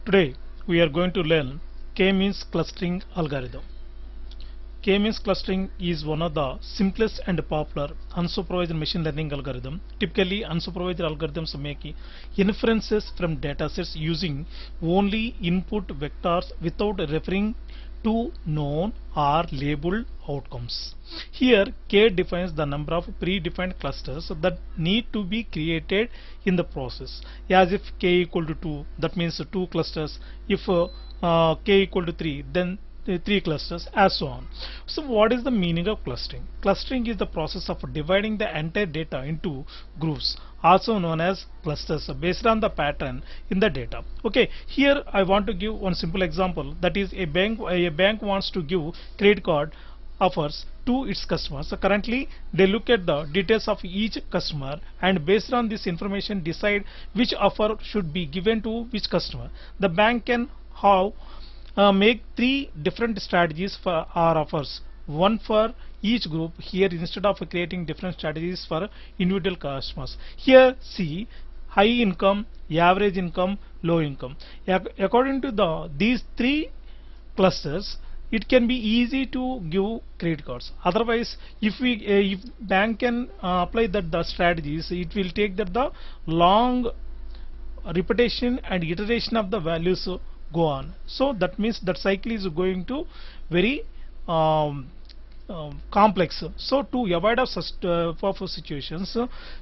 Today we are going to learn K-means clustering algorithm. K-means clustering is one of the simplest and popular unsupervised machine learning algorithm. Typically, unsupervised algorithms make inferences from datasets using only input vectors without referring to known or labeled outcomes. Here, K defines the number of predefined clusters that need to be created in the process. As if K equal to 2, that means 2 clusters. If K equal to 3, then 3 clusters, as so on. So what is the meaning of clustering? Clustering is the process of dividing the entire data into groups, also known as clusters, based on the pattern in the data. Okay, here I want to give one simple example, that is a bank wants to give credit card offers to its customers. So currently they look at the details of each customer and based on this information decide which offer should be given to which customer. The bank can make 3 different strategies for our offers, one for each group. Here, instead of creating different strategies for individual customers, here see high income, average income, low income. According to these 3 clusters, it can be easy to give credit cards. Otherwise, if bank can apply the strategies, it will take the long repetition and iteration of the values go on. So that means that cycle is going to very complex. So to avoid of such situations,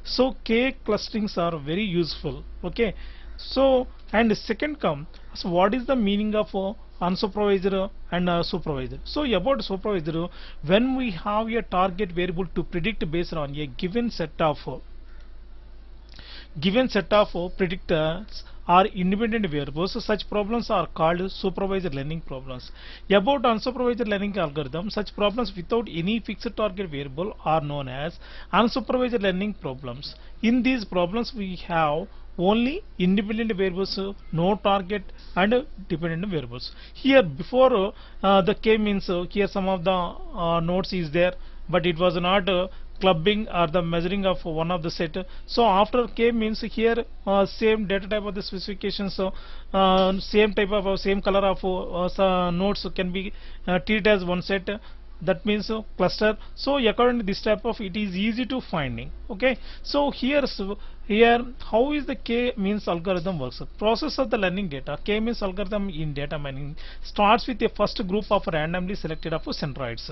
so K clusterings are very useful. Okay, so and second so what is the meaning of unsupervised and supervised? So about supervised, when we have a target variable to predict based on a given set of predictors are independent variables, such problems are called supervised learning problems. About unsupervised learning algorithm, such problems without any fixed target variable are known as unsupervised learning problems. In these problems we have only independent variables, no target, and dependent variables. Here before the K means here some of the nodes is there, but it was not clubbing or the measuring of one of the set. So after K means here same data type of the specifications, same type of same color of nodes can be treated as one set. That means cluster. So according to this type of, it is easy to finding. Okay, so here how is the K means algorithm works? Process of the learning data. K means algorithm in data mining starts with a first group of randomly selected of centroids,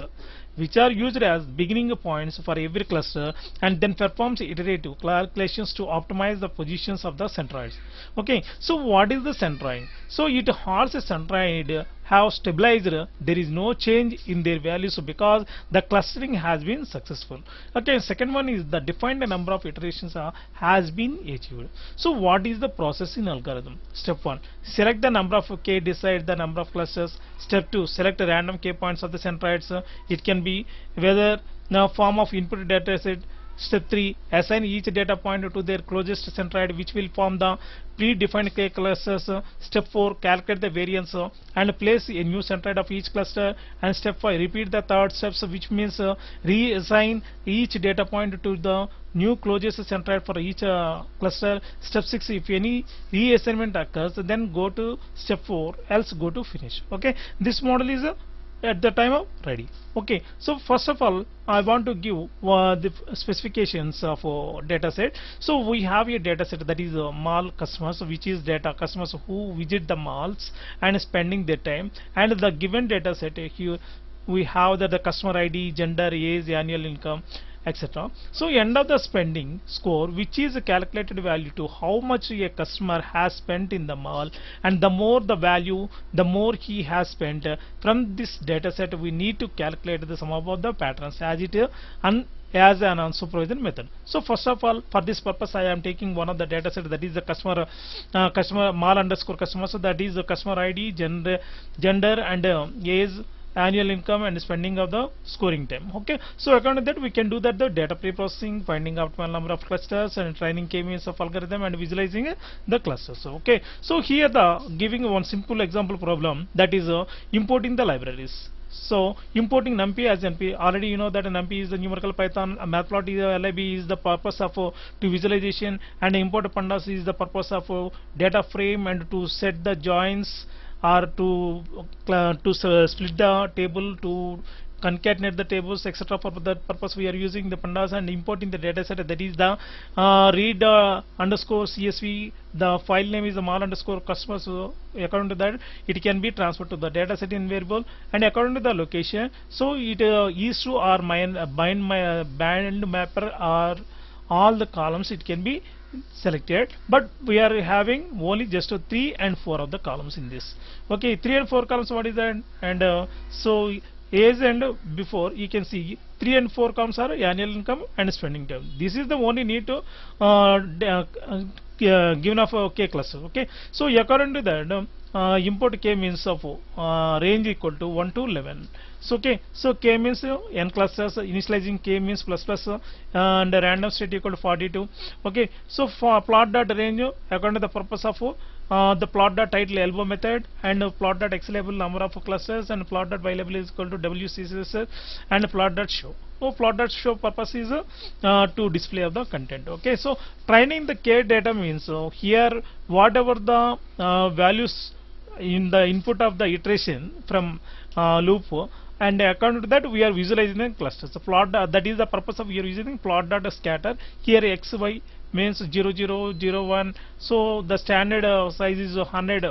which are used as beginning points for every cluster, and then performs iterative calculations to optimize the positions of the centroids. Okay, so what is the centroid? So it holds a centroid have stabilized, there is no change in their values because the clustering has been successful. Okay, second one is the defined number of iterations has been achieved. So what is the process in algorithm? Step 1, select the number of K, decide the number of clusters. Step 2, select random K points of the centroids. It can be whether the form of input data set. Step 3, assign each data point to their closest centroid, which will form the predefined K clusters. Step 4, calculate the variance and place a new centroid of each cluster. And step 5, repeat the third steps, which means reassign each data point to the new closest centroid for each cluster. Step 6, if any reassignment occurs, then go to step 4, else go to finish. Okay, this model is at the time of ready. Okay, so first of all I want to give the specifications of data set. So we have a data set that is mall customers, which is data customers who visit the malls and spending their time, and the given data set here we have the customer ID, gender, age, annual income, etc. So end of the spending score, which is a calculated value to how much a customer has spent in the mall, and the more the value, the more he has spent. From this data set we need to calculate the sum of the patterns as it as an unsupervised method. So first of all, for this purpose I am taking one of the data set, that is the customer mall underscore customer. So that is the customer ID, gender and age, annual income, and spending of the scoring time. Okay, so according to that we can do that the data pre-processing, finding optimal number of clusters, and training K means of algorithm, and visualizing the clusters. Okay, so here the giving one simple example problem, that is importing the libraries. So importing NumPy as NP, already you know that NumPy is the numerical Python, Matplotlib is lib is the purpose of to visualization, and import pandas is the purpose of data frame and to set the joins, or to split the table, to concatenate the tables, etc. For that purpose we are using the pandas and importing the data set. That is the read underscore CSV. The file name is the mal underscore customer. So according to that, it can be transferred to the data set in variable, and according to the location. So it is to our band mapper or all the columns it can be selected, but we are having only just 3 and 4 of the columns in this. Okay, 3 and 4 columns, what is that? And so as and before you can see 3 and 4 columns are annual income and spending time. This is the only need to given of k cluster. Okay, so according to that, import k means of range equal to 1 to 11. So okay, so k means n clusters, initializing k means plus plus, and random state equal to 42. Okay, so for plot dot range according to the purpose of the plot dot title elbow method, and plot dot x label number of clusters, and plot dot y label is equal to wcss, and plot dot show. So plot dot show purpose is to display of the content. Okay, so training the k data means here whatever the values in the input of the iteration from loop, and according to that we are visualizing the clusters. So plot that is the purpose of we are using plot dot scatter. Here x y means 0 0 0 1. So the standard size is 100,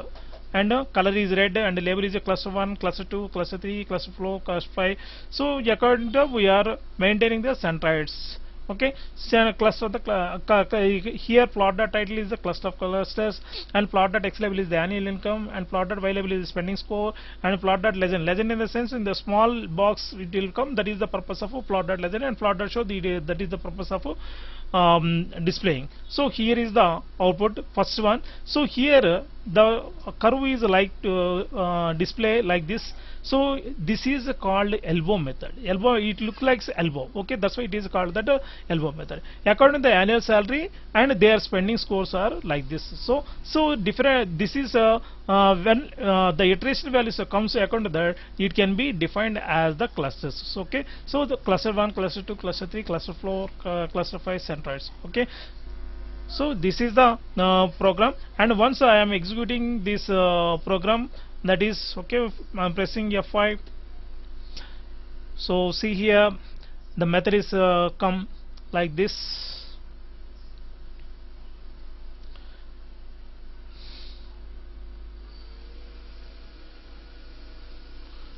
and color is red, and label is a cluster 1, cluster 2, cluster 3, cluster 4, cluster 5. So according to we are maintaining the centroids. Okay, so cluster the here plot dot title is the cluster of clusters, and plot dot x label is the annual income, and plot dot y label is the spending score, and plot dot legend in the sense in the small box it will come. That is the purpose of plot dot legend, and plot dot show that is the purpose of displaying. So here is the output first one. So here the curve is like to display like this. So this is called elbow method. Elbow, it looks like elbow. Okay, that's why it is called that elbow method. According to the annual salary and their spending scores are like this. So different. This is when the iteration values comes according to that, it can be defined as the clusters. So, okay, so the cluster 1, cluster 2, cluster 3, cluster 4, cluster 5 centroids. Okay. So this is the program, and once I am executing this program, that is okay, I'm pressing F5. So see here the method is come like this.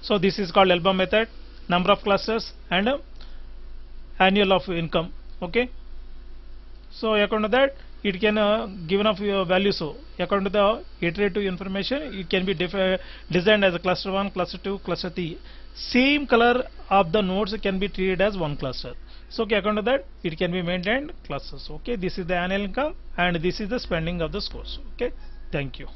So this is called elbow method, number of clusters and annual of income. Okay, so according to that it can given of your value. So according to the iterative information, it can be designed as a cluster 1, cluster 2, cluster 3. Same color of the nodes can be treated as one cluster. So okay, according to that it can be maintained clusters. Okay, this is the annual income and this is the spending of the scores. Okay, thank you.